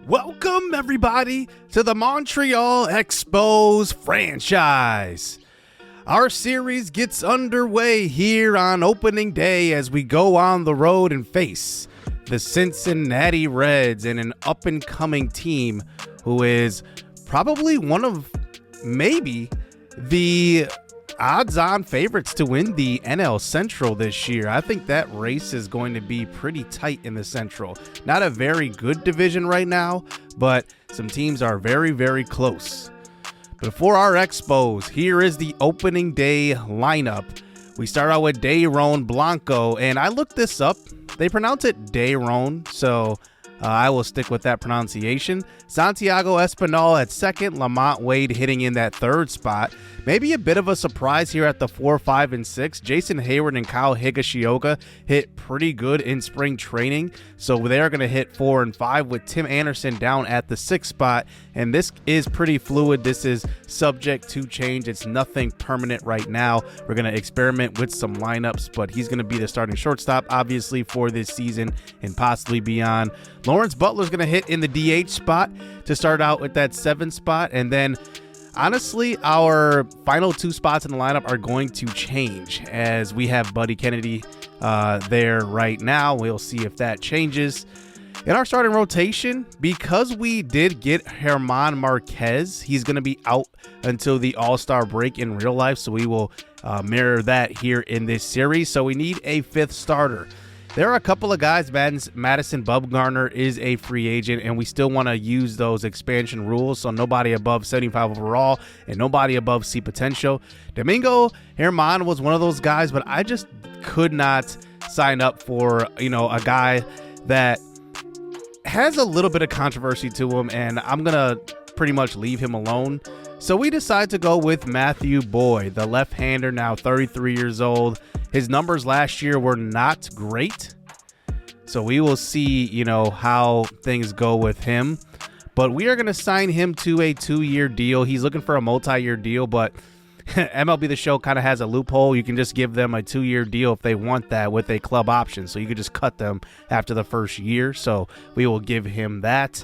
Welcome, everybody, to the Montreal Expos franchise. Our series gets underway here on opening day as we go on the road and face the Cincinnati Reds and an up-and-coming team who is probably one of maybe the odds-on favorites to win the NL Central this year. I think that race is going to be pretty tight in the Central. Not a very good division right now, but some teams are very, very close. But for our Expos, here is the opening day lineup. We start out with Dayron Blanco, and I looked this up. They pronounce it Dayron, so I will stick with that pronunciation. Santiago Espinal at second, Lamont Wade hitting in that third spot. Maybe a bit of a surprise here at the 4, 5, and 6. Jason Hayward and Kyle Higashioka hit pretty good in spring training, so they're going to hit 4 and 5 with Tim Anderson down at the 6th spot. And this is pretty fluid. This is subject to change. It's nothing permanent right now. We're going to experiment with some lineups, but he's going to be the starting shortstop, obviously, for this season and possibly beyond. Lawrence Butler's going to hit in the DH spot to start out with that 7th spot, and then honestly, our final 2 spots in the lineup are going to change as we have Buddy Kennedy there right now. We'll see if that changes. In our starting rotation, because we did get German Marquez, he's going to be out until the All-Star break in real life, so we will mirror that here in this series. So we need a 5th starter. There are a couple of guys. Madison Bumgarner is a free agent, and we still want to use those expansion rules, so nobody above 75 overall and nobody above C potential. Domingo German was one of those guys, but I just could not sign up for, a guy that has a little bit of controversy to him, and I'm going to pretty much leave him alone. So we decide to go with Matthew Boyd, the left-hander, now 33 years old. His numbers last year were not great, so we will see, how things go with him. But we are going to sign him to a 2-year deal. He's looking for a multi-year deal, but MLB The Show kind of has a loophole. You can just give them a 2-year deal if they want that with a club option, so you could just cut them after the first year. So we will give him that.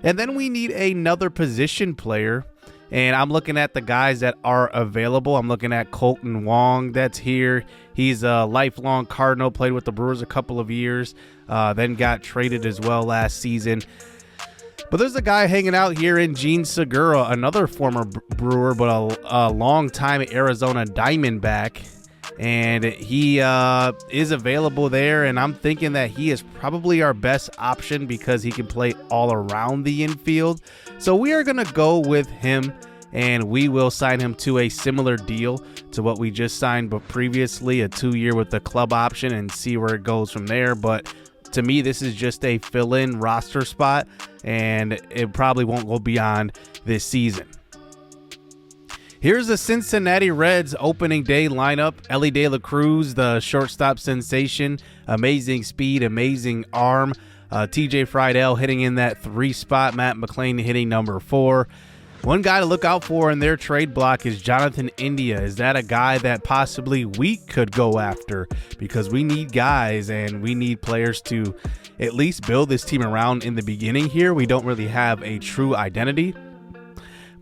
And then we need another position player. And I'm looking at the guys that are available. I'm looking at Colton Wong that's here. He's a lifelong Cardinal, played with the Brewers a couple of years, then got traded as well last season. But there's a guy hanging out here in Gene Segura, another former Brewer, but a long-time Arizona Diamondback. And he is available there, and I'm thinking that he is probably our best option because he can play all around the infield. So we are going to go with him, and we will sign him to a similar deal to what we just signed but previously, a 2-year with the club option, and see where it goes from there. But to me, this is just a fill-in roster spot, and it probably won't go beyond this season. Here's the Cincinnati Reds opening day lineup. Elly De La Cruz, the shortstop sensation, amazing speed, amazing arm. TJ Friedel hitting in that 3 spot. Matt McLain hitting number 4. One guy to look out for in their trade block is Jonathan India. Is that a guy that possibly we could go after? Because we need guys and we need players to at least build this team around in the beginning here. We don't really have a true identity.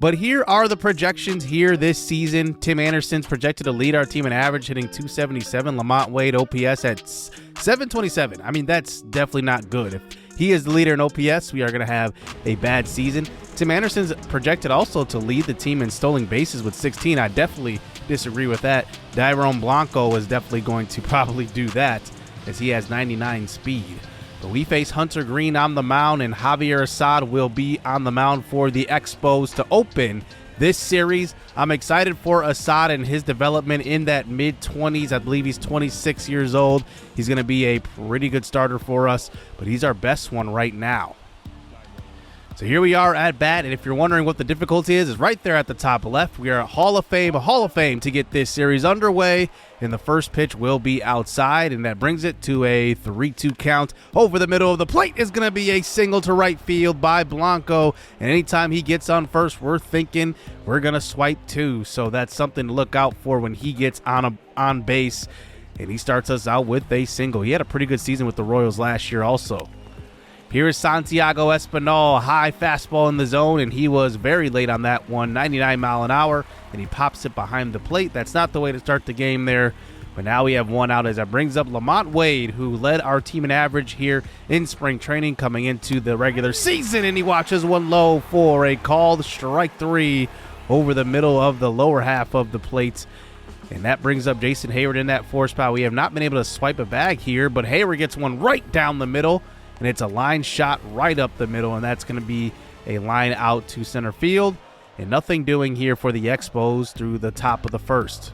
But here are the projections here this season. Tim Anderson's projected to lead our team in average, hitting .277. Lamont Wade OPS at .727. I mean, that's definitely not good. If he is the leader in OPS, we are going to have a bad season. Tim Anderson's projected also to lead the team in stolen bases with 16. I definitely disagree with that. Dayron Blanco is definitely going to probably do that as he has 99 speed. But we face Hunter Green on the mound, and Javier Assad will be on the mound for the Expos to open this series. I'm excited for Assad and his development in that mid-20s. I believe he's 26 years old. He's going to be a pretty good starter for us, but he's our best one right now. So here we are at bat, and if you're wondering what the difficulty is right there at the top left. We are a Hall of Fame to get this series underway, and the first pitch will be outside, and that brings it to a 3-2 count. Over the middle of the plate is going to be a single to right field by Blanco, and anytime he gets on first, we're thinking we're going to swipe 2, so that's something to look out for when he gets on base, and he starts us out with a single. He had a pretty good season with the Royals last year also. Here's Santiago Espinal, high fastball in the zone, and he was very late on that one, 99 mile an hour, and he pops it behind the plate. That's not the way to start the game there, but now we have one out as that brings up Lamont Wade, who led our team in average here in spring training coming into the regular season, and he watches one low for a called strike 3 over the middle of the lower half of the plate. And that brings up Jason Hayward in that 4 spot. We have not been able to swipe a bag here, but Hayward gets one right down the middle, and it's a line shot right up the middle, and that's going to be a line out to center field. And nothing doing here for the Expos through the top of the first.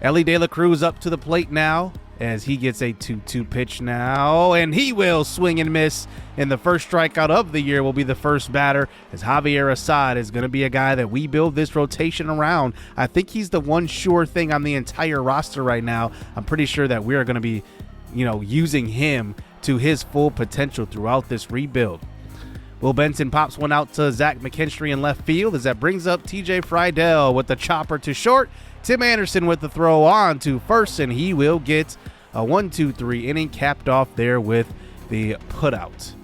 Ellie De La Cruz up to the plate now as he gets a 2-2 pitch now, and he will swing and miss. And the first strikeout of the year will be the first batter, as Javier Assad is going to be a guy that we build this rotation around. I think he's the one sure thing on the entire roster right now. I'm pretty sure that we're going to be, using him to his full potential throughout this rebuild. Will Benson pops one out to Zach McKinstry in left field as that brings up TJ Friedel with the chopper to short. Tim Anderson with the throw on to first, and he will get a 1-2-3 inning capped off there with the putout.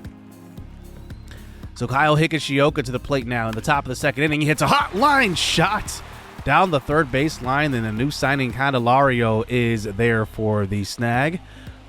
So Kyle Higashioka to the plate now in the top of the second inning. He hits a hot line shot down the third base line, and the new signing Candelario is there for the snag.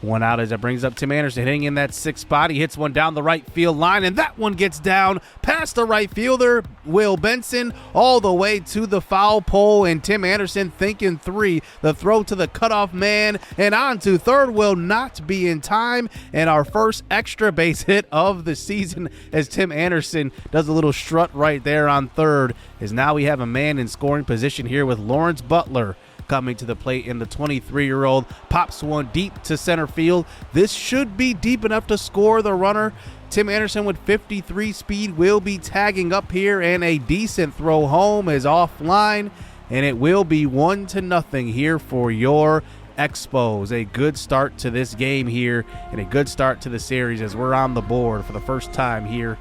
One out as it brings up Tim Anderson hitting in that 6th spot. He hits one down the right field line, and that one gets down past the right fielder, Will Benson, all the way to the foul pole, and Tim Anderson thinking 3. The throw to the cutoff man, and on to third will not be in time, and our first extra base hit of the season as Tim Anderson does a little strut right there on third, as now we have a man in scoring position here with Lawrence Butler coming to the plate, and the 23-year-old pops one deep to center field. This should be deep enough to score the runner. Tim Anderson with 53 speed will be tagging up here, and a decent throw home is offline, and it will be 1-0 here for your Expos. A good start to this game here, and a good start to the series as we're on the board for the first time here.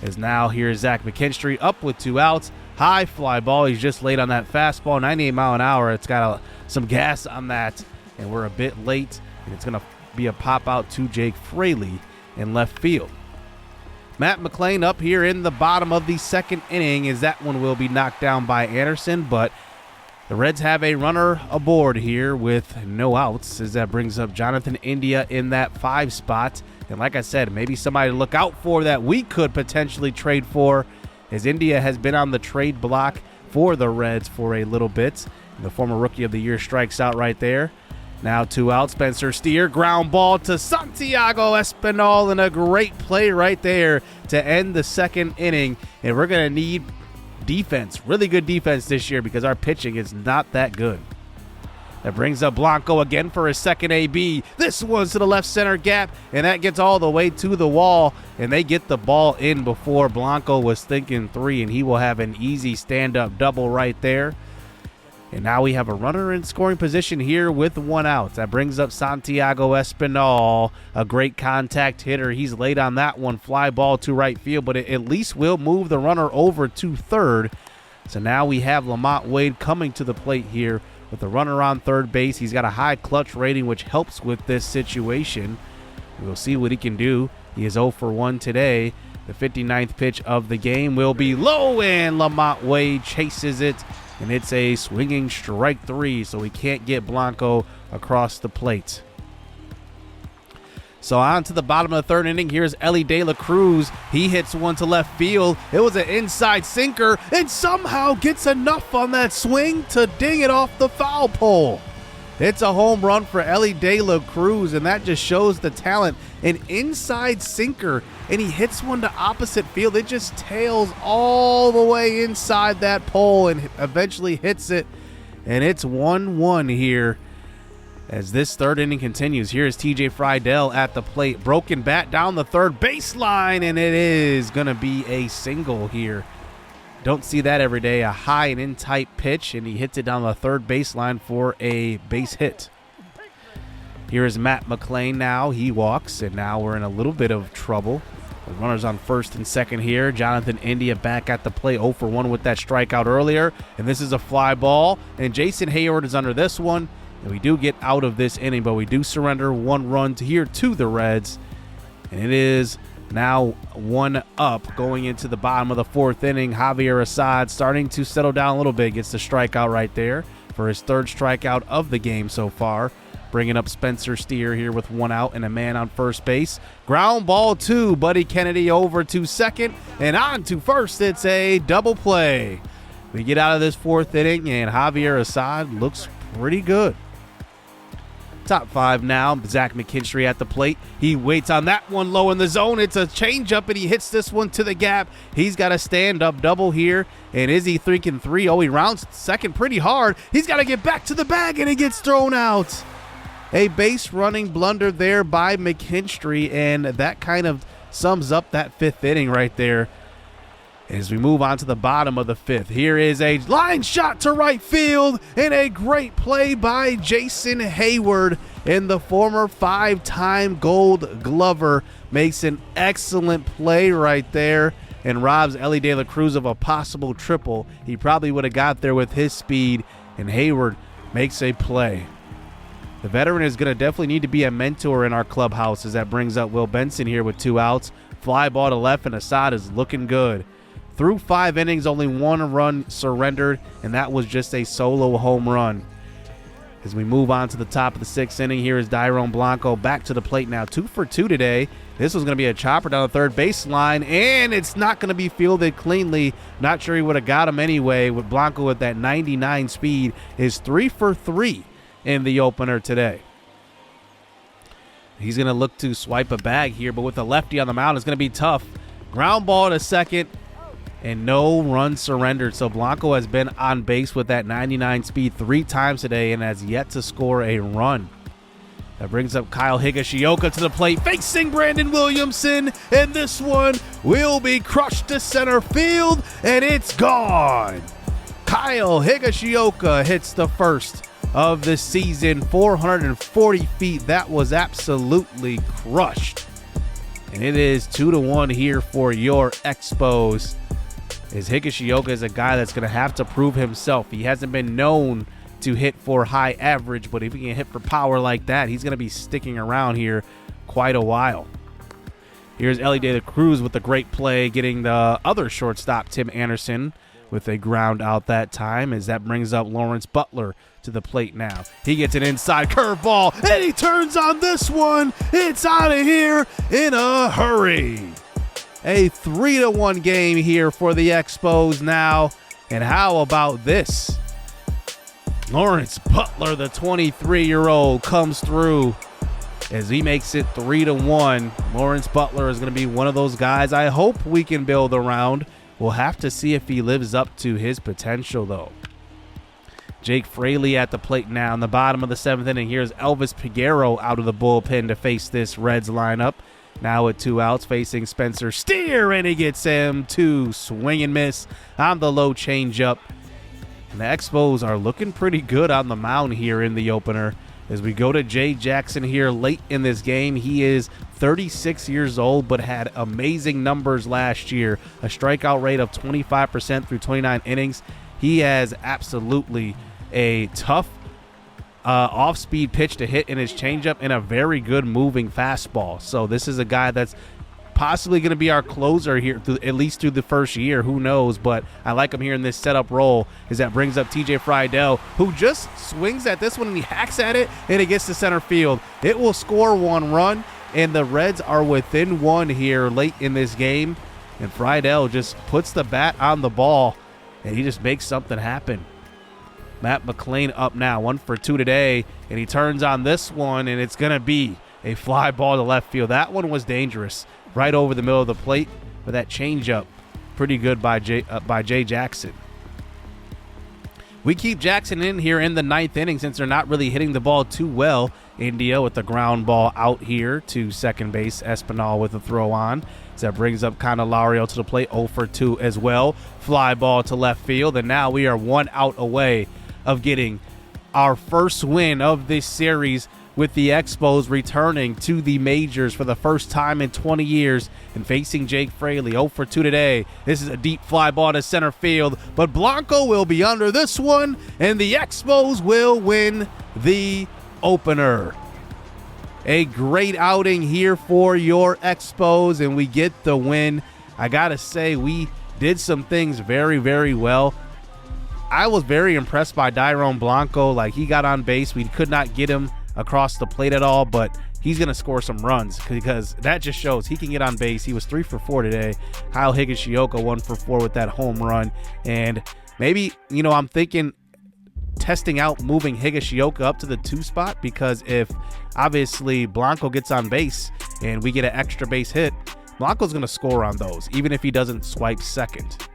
As now here's Zach McKinstry up with 2 outs. High fly ball. He's just late on that fastball, 98 mile an hour. It's got some gas on that, and we're a bit late, and it's going to be a pop out to Jake Fraley in left field. Matt McLean up here in the bottom of the second inning, as that one will be knocked down by Anderson, but the Reds have a runner aboard here with no outs, as that brings up Jonathan India in that 5 spot. And like I said, maybe somebody to look out for that we could potentially trade for, as India has been on the trade block for the Reds for a little bit. And the former Rookie of the Year strikes out right there. Now 2 out, Spencer Steer, ground ball to Santiago Espinal, and a great play right there to end the second inning. And we're going to need defense, really good defense this year, because our pitching is not that good. That brings up Blanco again for his second AB. This one's to the left center gap, and that gets all the way to the wall, and they get the ball in before Blanco was thinking 3, and he will have an easy stand-up double right there. And now we have a runner in scoring position here with 1 out. That brings up Santiago Espinal, a great contact hitter. He's late on that one, fly ball to right field, but it at least will move the runner over to third. So now we have Lamont Wade coming to the plate here with the runner on third base. He's got a high clutch rating, which helps with this situation. We'll see what he can do. He is 0 for 1 today. The 59th pitch of the game will be low, and Lamont Wade chases it, and it's a swinging strike 3, so we can't get Blanco across the plate. So on to the bottom of the third inning. Here's Ellie De La Cruz. He hits one to left field. It was an inside sinker, and somehow gets enough on that swing to ding it off the foul pole. It's a home run for Ellie De La Cruz, and that just shows the talent. An inside sinker, and he hits one to opposite field. It just tails all the way inside that pole and eventually hits it, and it's 1-1 here. As this third inning continues, here is TJ Friedel at the plate. Broken bat down the third baseline, and it is going to be a single here. Don't see that every day. A high and in-tight pitch, and he hits it down the third baseline for a base hit. Here is Matt McLean now. He walks, and now we're in a little bit of trouble. The runners on first and second here. Jonathan India back at the plate, 0 for 1 with that strikeout earlier, and this is a fly ball, and Jason Hayward is under this one. And we do get out of this inning, but we do surrender 1 run to the Reds. And it is now 1-up going into the bottom of the 4th inning. Javier Assad starting to settle down a little bit. Gets the strikeout right there for his 3rd strikeout of the game so far. Bringing up Spencer Steer here with 1 out and a man on first base. Ground ball 2. Buddy Kennedy over to second and on to first. It's a double play. We get out of this 4th inning and Javier Assad looks pretty good. Top 5 now. Zach McKinstry at the plate. He waits on that one low in the zone. It's a changeup, and he hits this one to the gap. He's got a stand-up double here. And is he thinking 3? Oh, he rounds second pretty hard. He's got to get back to the bag, and he gets thrown out. A base running blunder there by McKinstry, and that kind of sums up that 5th inning right there. As we move on to the bottom of the 5th, here is a line shot to right field and a great play by Jason Hayward. And the former 5-time Gold Glover makes an excellent play right there and robs Elly De La Cruz of a possible triple. He probably would have got there with his speed, and Hayward makes a play. The veteran is going to definitely need to be a mentor in our clubhouse, as that brings up Will Benson here with 2 outs. Fly ball to left, and Assad is looking good. Through 5 innings, only 1 run surrendered, and that was just a solo home run. As we move on to the top of the 6th inning, here is Dairon Blanco back to the plate now. 2 for 2 today. This was going to be a chopper down the third baseline, and it's not going to be fielded cleanly. Not sure he would have got him anyway. With Blanco with that 99 speed is 3 for 3 in the opener today. He's going to look to swipe a bag here, but with the lefty on the mound, it's going to be tough. Ground ball to second. And no run surrendered. So Blanco has been on base with that 99 speed 3 times today and has yet to score a run. That brings up Kyle Higashioka to the plate, facing Brandon Williamson. And this one will be crushed to center field, and it's gone. Kyle Higashioka hits the first of the season, 440 feet. That was absolutely crushed. And it is 2-1 here for your Expos. As Higashioka is a guy that's going to have to prove himself. He hasn't been known to hit for high average, but if he can hit for power like that, he's going to be sticking around here quite a while. Here's Elly De La Cruz with a great play, getting the other shortstop, Tim Anderson, with a ground out that time, as that brings up Lawrence Butler to the plate now. He gets an inside curveball, and he turns on this one. It's out of here in a hurry. A 3-1 game here for the Expos now. And how about this? Lawrence Butler, the 23-year-old, comes through as he makes it 3-1. Lawrence Butler is going to be one of those guys I hope we can build around. We'll have to see if he lives up to his potential, though. Jake Fraley at the plate now in the bottom of the 7th inning. Here's Elvis Peguero out of the bullpen to face this Reds lineup. Now with 2 outs, facing Spencer Steer, and he gets him to swing and miss on the low changeup. And the Expos are looking pretty good on the mound here in the opener. As we go to Jay Jackson here late in this game, he is 36 years old but had amazing numbers last year. A strikeout rate of 25% through 29 innings. He has absolutely a tough off-speed pitch to hit in his changeup and a very good moving fastball. So this is a guy that's possibly going to be our closer here, at least through the first year. Who knows? But I like him here in this setup role, as that brings up TJ Friedel, who just swings at this one and he hacks at it, and it gets to center field. It will score 1 run, and the Reds are within 1 here late in this game. And Friedel just puts the bat on the ball, and he just makes something happen. Matt McLean up now, 1 for 2 today, and he turns on this one, and it's going to be a fly ball to left field. That one was dangerous, right over the middle of the plate, but that changeup, pretty good by Jay Jackson. We keep Jackson in here in the 9th inning since they're not really hitting the ball too well. India with the ground ball out here to second base. Espinal with a throw on. So that brings up Candelario to the plate, 0 for 2 as well. Fly ball to left field, and now we are 1 out away of getting our first win of this series, with the Expos returning to the majors for the first time in 20 years and facing Jake Fraley. 0 for 2 today. This is a deep fly ball to center field, but Blanco will be under this one, and the Expos will win the opener. A great outing here for your Expos, and we get the win. I gotta say, we did some things very, very well. I was very impressed by Dairon Blanco. Like, he got on base. We could not get him across the plate at all, but he's going to score some runs because that just shows he can get on base. He was 3 for 4 today. Kyle Higashioka 1 for 4 with that home run. And maybe, I'm thinking testing out moving Higashioka up to the 2 spot, because if obviously Blanco gets on base and we get an extra base hit, Blanco's going to score on those, even if he doesn't swipe second.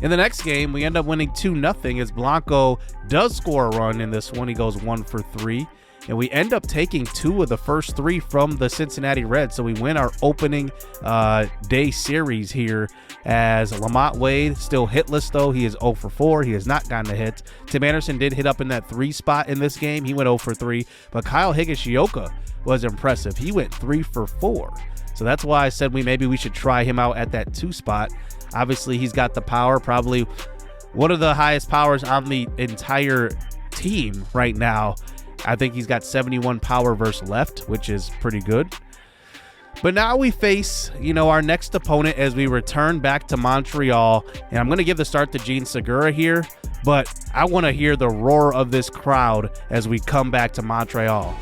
In the next game, we end up winning 2-0 as Blanco does score a run in this one. He goes 1 for 3. And we end up taking 2 of the first 3 from the Cincinnati Reds. So we win our opening day series here, as Lamont Wade still hitless, though. He is 0 for 4. He has not gotten a hit. Tim Anderson did hit up in that 3 spot in this game. He went 0 for 3. But Kyle Higashioka was impressive. He went 3 for 4. So that's why I said maybe we should try him out at that 2 spot. Obviously, he's got the power, probably one of the highest powers on the entire team right now. I think he's got 71 power versus left, which is pretty good. But now we face, our next opponent as we return back to Montreal. And I'm going to give the start to Gene Segura here, but I want to hear the roar of this crowd as we come back to Montreal.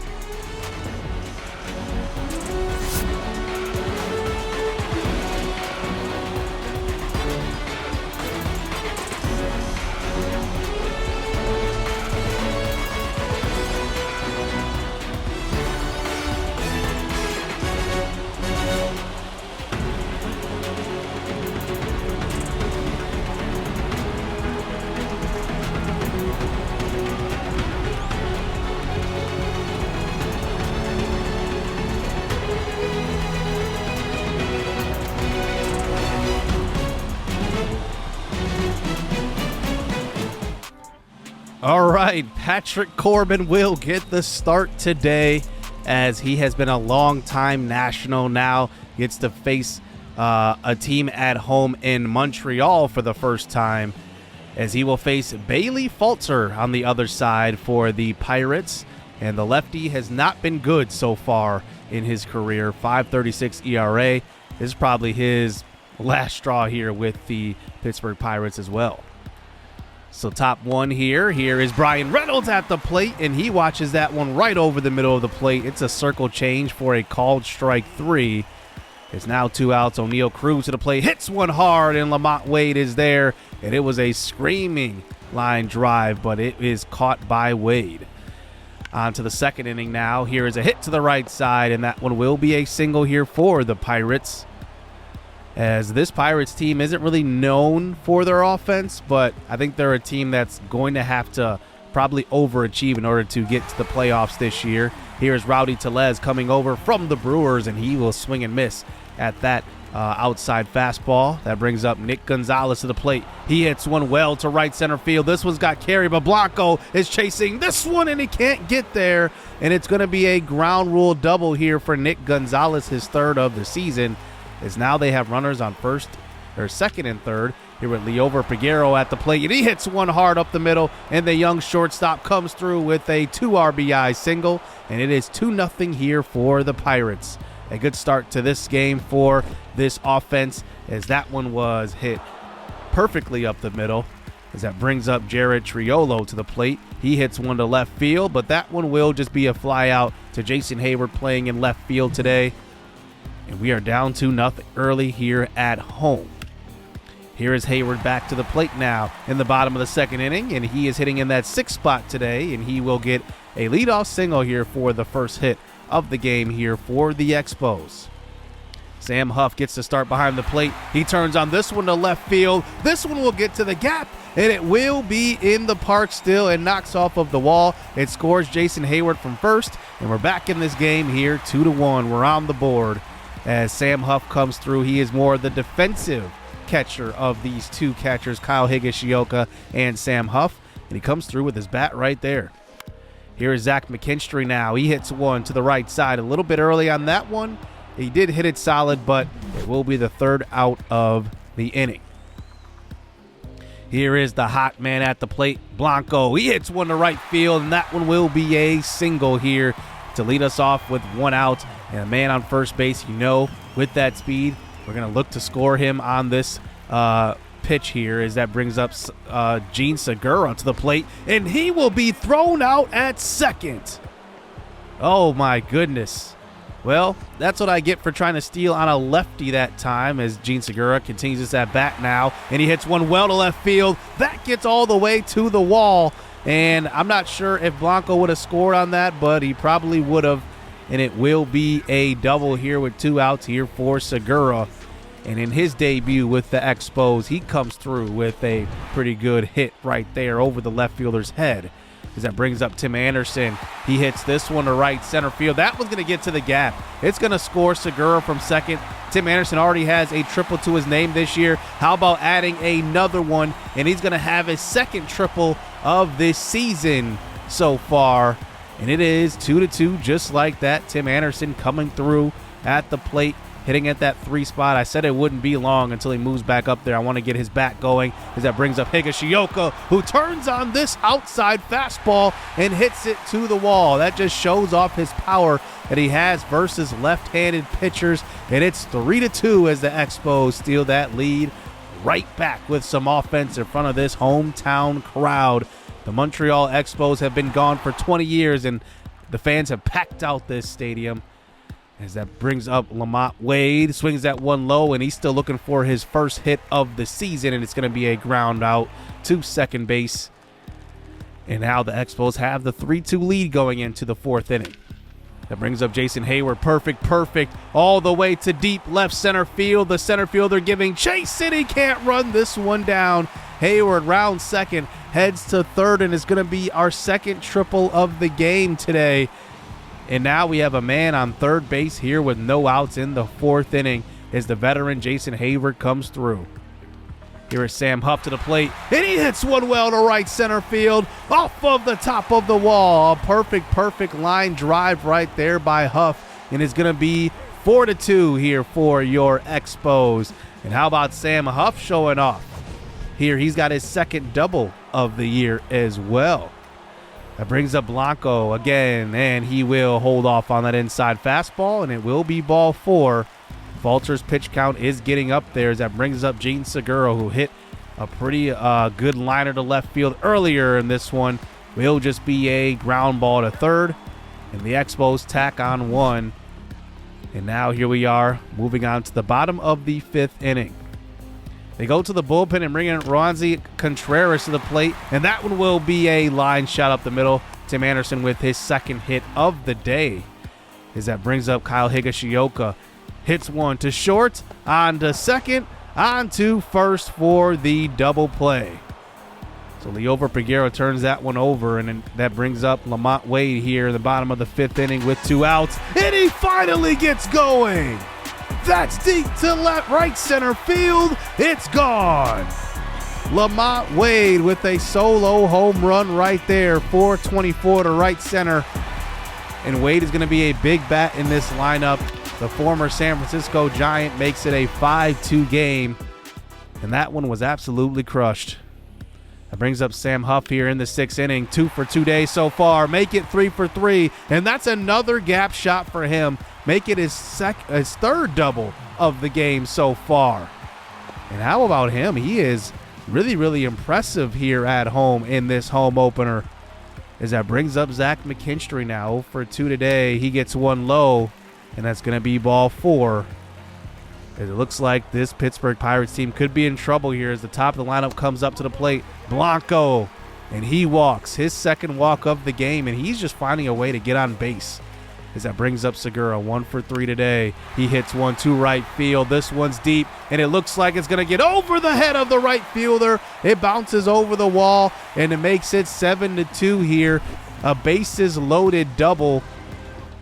All right, Patrick Corbin will get the start today, as he has been a long-time national now. Gets to face a team at home in Montreal for the first time, as he will face Bailey Falter on the other side for the Pirates. And the lefty has not been good so far in his career. 5.36 ERA. This is probably his last straw here with the Pittsburgh Pirates as well. So top one here. Here is Brian Reynolds at the plate, and he watches that one right over the middle of the plate. It's a circle change for a called strike 3. It's now 2 outs. O'Neal Cruz to the plate, hits one hard, and Lamont Wade is there. And it was a screaming line drive, but it is caught by Wade. On to the second inning now. Here is a hit to the right side, and that one will be a single here for the Pirates, as this Pirates team isn't really known for their offense, but I think they're a team that's going to have to probably overachieve in order to get to the playoffs this year. Here's Rowdy Tellez coming over from the Brewers, and he will swing and miss at that outside fastball. That brings up Nick Gonzalez to the plate. He hits one well to right center field. This one's got carried, but Blanco is chasing this one, and he can't get there. And it's going to be a ground rule double here for Nick Gonzalez, his 3rd of the season. Is now they have runners on second and third. Here with Liover Peguero at the plate, and he hits one hard up the middle, and the young shortstop comes through with a 2 RBI single, and it is 2-0 here for the Pirates. A good start to this game for this offense, as that one was hit perfectly up the middle, as that brings up Jared Triolo to the plate. He hits one to left field, but that one will just be a fly out to Jason Hayward playing in left field today. And we are down 2-0 early here at home. Here is Hayward back to the plate now in the bottom of the second inning, and he is hitting in that 6th spot today, and he will get a leadoff single here for the first hit of the game here for the Expos. Sam Huff gets to start behind the plate. He turns on this one to left field. This one will get to the gap, and it will be in the park still and knocks off of the wall. It scores Jason Hayward from first, and we're back in this game here 2-1. We're on the board. As Sam Huff comes through, he is more the defensive catcher of these 2 catchers, Kyle Higashioka and Sam Huff, and he comes through with his bat right there. Here is Zach McKinstry now. He hits one to the right side a little bit early on that one. He did hit it solid, but it will be the 3rd out of the inning. Here is the hot man at the plate, Blanco. He hits one to right field, and that one will be a single here to lead us off with 1 out and a man on first base. With that speed, we're going to look to score him on this pitch here, as that brings up Gene Segura to the plate, and he will be thrown out at second. Oh my goodness. Well, that's what I get for trying to steal on a lefty that time, as Gene Segura continues his at bat now, and he hits one well to left field. That gets all the way to the wall, and I'm not sure if Blanco would have scored on that, but he probably would have, and it will be a double here with 2 outs here for Segura. And in his debut with the Expos, he comes through with a pretty good hit right there over the left fielder's head. As that brings up Tim Anderson. He hits this one to right center field. That one's going to get to the gap. It's going to score Segura from second. Tim Anderson already has a triple to his name this year. How about adding another one? And he's going to have his second triple of this season so far. And it is 2-2 just like that. Tim Anderson coming through at the plate, hitting at that 3 spot. I said it wouldn't be long until he moves back up there. I want to get his bat going, as that brings up Higashioka, who turns on this outside fastball and hits it to the wall. That just shows off his power that he has versus left-handed pitchers, and it's 3-2 as the Expos steal that lead right back with some offense in front of this hometown crowd. The Montreal Expos have been gone for 20 years, and the fans have packed out this stadium. As that brings up Lamont Wade, swings that one low, and he's still looking for his first hit of the season, and it's going to be a ground out to second base. And now the Expos have the 3-2 lead going into the 4th inning. That brings up Jason Hayward, perfect, all the way to deep left center field. The center fielder giving chase, and he can't run this one down. Hayward round second, heads to third, and it's going to be our second triple of the game today. And now we have a man on third base here with no outs in the 4th inning as the veteran Jason Hayward comes through. Here is Sam Huff to the plate, and he hits one well to right center field off of the top of the wall. A perfect line drive right there by Huff, and it's going to be 4-2 here for your Expos. And how about Sam Huff showing off? Here he's got his second double of the year as well. That brings up Blanco again, and he will hold off on that inside fastball, and it will be ball 4. Valter's pitch count is getting up there, as that brings up Gene Segura, who hit a pretty good liner to left field earlier in this one. Will just be a ground ball to third, and the Expos tack on 1. And now here we are, moving on to the bottom of the 5th inning. They go to the bullpen and bring in Roansy Contreras to the plate, and that one will be a line shot up the middle. Tim Anderson with his second hit of the day, as that brings up Kyle Higashioka. Hits one to short, on to second, on to first for the double play. So Leover Peguero turns that one over, and then that brings up Lamont Wade here in the bottom of the 5th inning with 2 outs, and he finally gets going. That's deep to right center field. It's gone. Lamont Wade with a solo home run right there, 424 to right center. And Wade is going to be a big bat in this lineup. The former San Francisco Giant makes it a 5-2 game, and that one was absolutely crushed. That brings up Sam Huff here in the 6th inning, 2 for 2 days so far. Make it 3 for 3, and that's another gap shot for him. Make it his third double of the game so far. And how about him? He is really impressive here at home in this home opener. As that brings up Zach McKinstry now, 0 for 2 today. He gets one low, and that's going to be ball 4. As it looks like this Pittsburgh Pirates team could be in trouble here as the top of the lineup comes up to the plate. Blanco, and he walks, his second walk of the game, and he's just finding a way to get on base. As that brings up Segura, 1 for 3 today. He hits one to right field. This one's deep, and it looks like it's going to get over the head of the right fielder. It bounces over the wall, and it makes it 7-2 here. A bases loaded double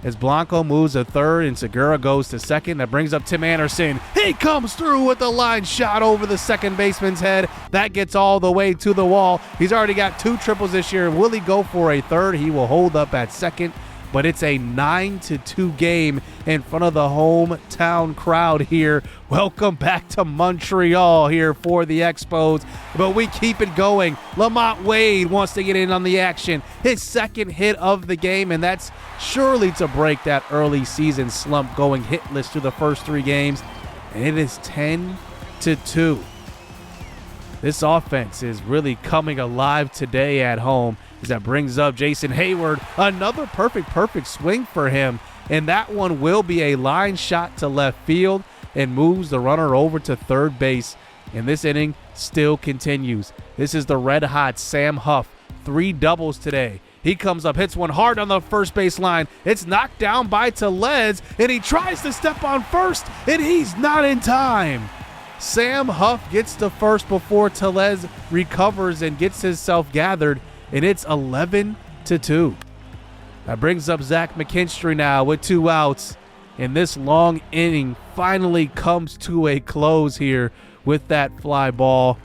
as Blanco moves to third and Segura goes to second. That brings up Tim Anderson. He comes through with a line shot over the second baseman's head. That gets all the way to the wall. He's already got 2 triples this year. Will he go for a third? He will hold up at second. but it's a 9-2 game in front of the hometown crowd here. Welcome back to Montreal here for the Expos, but we keep it going. Lamont Wade wants to get in on the action. His second hit of the game, and that's surely to break that early season slump going hitless through the first 3 games, and it is 10-2. This offense is really coming alive today at home, as that brings up Jason Hayward. Another perfect swing for him, and that one will be a line shot to left field and moves the runner over to third base. And this inning still continues. This is the red-hot Sam Huff. 3 doubles today. He comes up, hits one hard on the first base line. It's knocked down by Tellez, and he tries to step on first, and he's not in time. Sam Huff gets to first before Tellez recovers and gets himself gathered, and it's 11-2. That brings up Zach McKinstry now with 2 outs, and this long inning finally comes to a close here with that fly ball.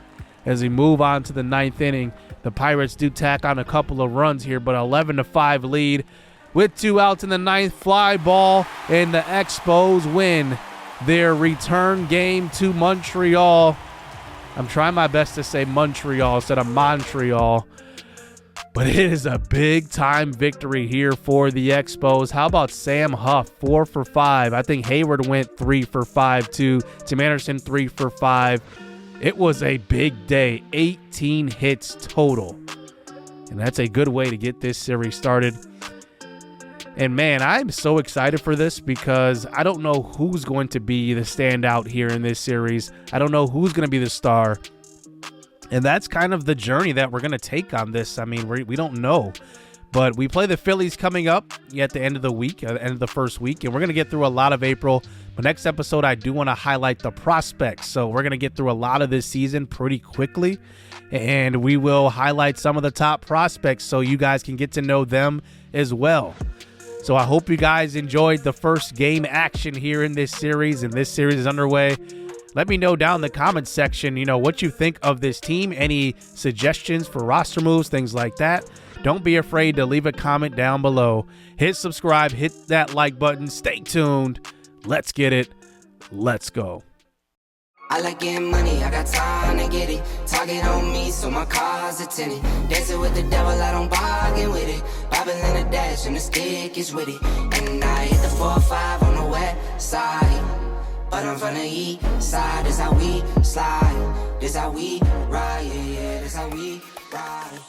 As we move on to the 9th inning, the Pirates do tack on a couple of runs here, but 11-5 lead with 2 outs in the 9th. Fly ball, and the Expos win their return game to Montreal. I'm trying my best to say Montreal instead of Montreal, but it is a big-time victory here for the Expos. How about Sam Huff, 4 for 5? I think Hayward went 3 for 5 too. Tim Anderson, 3 for 5. It was a big day, 18 hits total, and that's a good way to get this series started. And man, I'm so excited for this because I don't know who's going to be the standout here in this series. I don't know who's going to be the star. And that's kind of the journey that we're going to take on this. I mean, we don't know. But we play the Phillies coming up at the end of the week, at the end of the first week. And we're going to get through a lot of April. But next episode, I do want to highlight the prospects. So we're going to get through a lot of this season pretty quickly. And we will highlight some of the top prospects so you guys can get to know them as well. So I hope you guys enjoyed the first game action here in this series, and this series is underway. Let me know down in the comments section, what you think of this team, any suggestions for roster moves, things like that. Don't be afraid to leave a comment down below. Hit subscribe, hit that like button. Stay tuned. Let's get it. Let's go. I like getting money, I got time to get it. Target on me, so my car's a tinted. Dancing with the devil, I don't bargain with it. Bobbing in the dash, and the stick is with it. And I hit the 4-5 on the west side. But I'm from the east side, this how we slide. This how we ride, yeah, this how we ride.